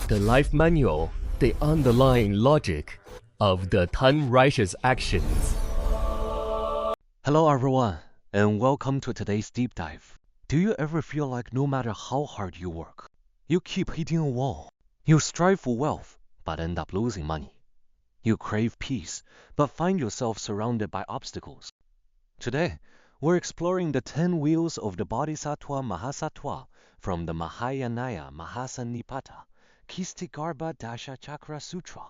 The life manual, the underlying logic of the 10 Righteous Actions. Hello everyone, and welcome to today's deep dive. Do you ever feel like no matter how hard you work, you keep hitting a wall? You strive for wealth, but end up losing money. You crave peace, but find yourself surrounded by obstacles. Today, we're exploring the 10 wheels of the Bodhisattva Mahasattva from the Mahayana Mahasanipata, Kistigarbha Dasha Chakra Sutra.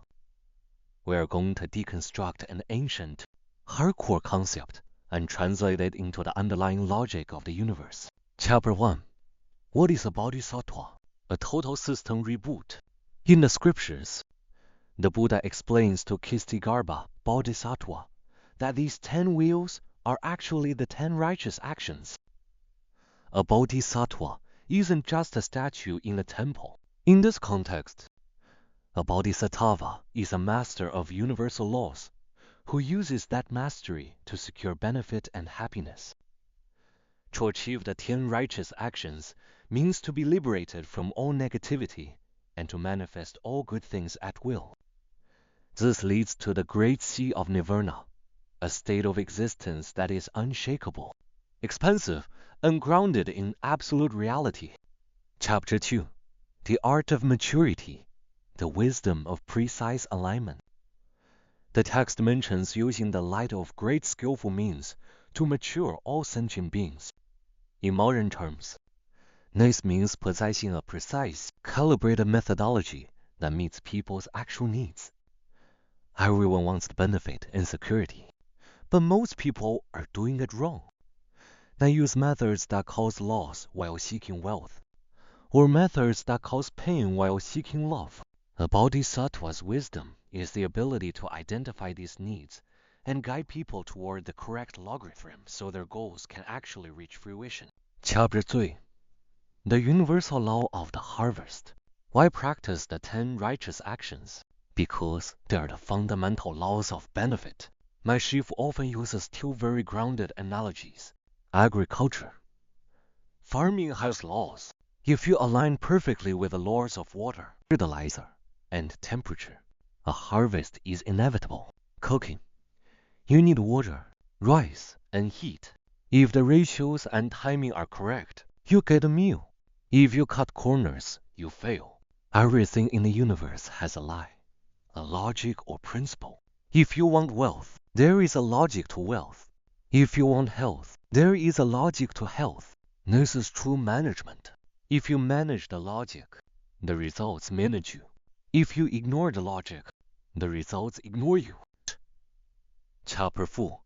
We're going to deconstruct an ancient, hardcore concept and translate it into the underlying logic of the universe. Chapter 1. What is a Bodhisattva? A total system reboot. In the scriptures, the Buddha explains to Kistigarbha Bodhisattva that these 10 wheels are actually the 10 righteous actions. A Bodhisattva isn't just a statue in a temple. In this context, a Bodhisattva is a master of universal laws who uses that mastery to secure benefit and happiness. To achieve the 10 righteous actions means to be liberated from all negativity and to manifest all good things at will. This leads to the great sea of nirvana, a state of existence that is unshakable, expansive, and grounded in absolute reality. Chapter 2. The Art of Maturity, the Wisdom of Precise Alignment. The text mentions using the light of great skillful means to mature all sentient beings. In modern terms, this means possessing a precise, calibrated methodology that meets people's actual needs. Everyone wants the benefit and security, but most people are doing it wrong. They use methods that cause loss while seeking wealth, or methods that cause pain while seeking love. A Bodhisattva's wisdom is the ability to identify these needs and guide people toward the correct logarithm so their goals can actually reach fruition. Chapter 3. The Universal Law of the Harvest. Why practice the 10 righteous actions? Because they are the fundamental laws of benefit. My chief often uses two very grounded analogies. Agriculture. Farming has laws. If you align perfectly with the laws of water, fertilizer, and temperature, a harvest is inevitable. Cooking. You need water, rice, and heat. If the ratios and timing are correct, you get a meal. If you cut corners, you fail. Everything in the universe has a lie, a logic or principle. If you want wealth, there is a logic to wealth. If you want health, there is a logic to health. This is true management. If you manage the logic, the results manage you. If you ignore the logic, the results ignore you. Chapter 4.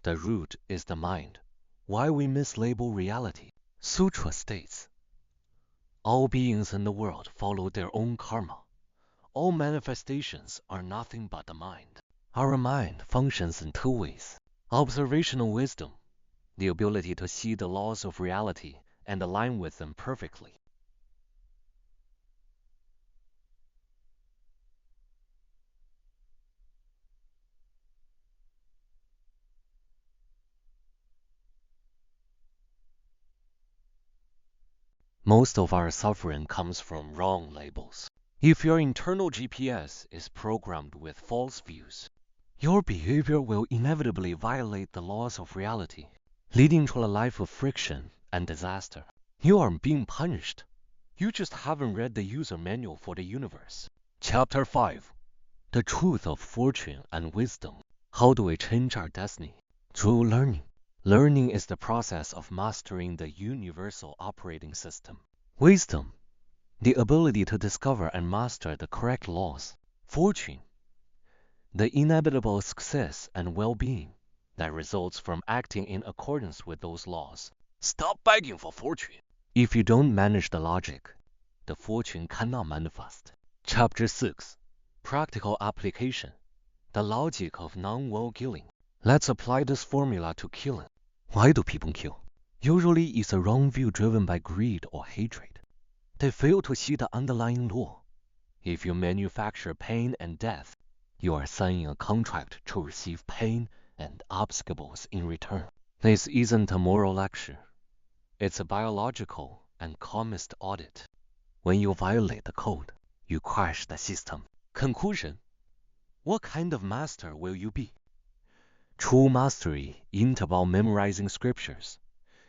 The root is the mind. Why we mislabel reality. Sutra states, all beings in the world follow their own karma. All manifestations are nothing but the mind. Our mind functions in two ways. Observational wisdom, the ability to see the laws of reality and align with them perfectly. Most of our suffering comes from wrong labels. If your internal GPS is programmed with false views, your behavior will inevitably violate the laws of reality, leading to a life of friction and disaster. You aren't being punished. You just haven't read the user manual for the universe. Chapter 5. The Truth of Fortune and Wisdom. How do we change our destiny? Through learning. Learning is the process of mastering the universal operating system. Wisdom, the ability to discover and master the correct laws. Fortune, the inevitable success and well-being that results from acting in accordance with those laws. Stop begging for fortune. If you don't manage the logic, the fortune cannot manifest. Chapter 6. Practical application. The logic of non-will killing. Let's apply this formula to killing. Why do people kill? Usually it's a wrong view driven by greed or hatred. They fail to see the underlying law. If you manufacture pain and death, you are signing a contract to receive pain and obstacles in return. This isn't a moral lecture. It's a biological and karmist audit. When you violate the code, you crash the system. Conclusion: what kind of master will you be? True mastery isn't about memorizing scriptures.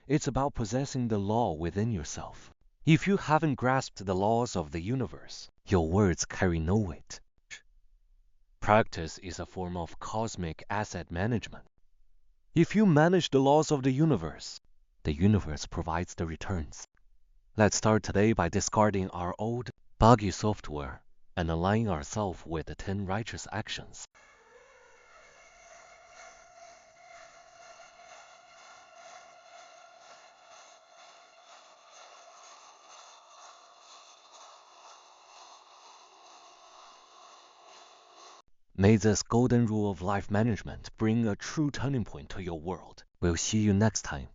It's about possessing the law within yourself. If you haven't grasped the laws of the universe, your words carry no weight. Practice is a form of cosmic asset management. If you manage the laws of the universe provides the returns. Let's start today by discarding our old, buggy software and aligning ourselves with the 10 righteous actions. May this golden rule of life management bring a true turning point to your world. We'll see you next time.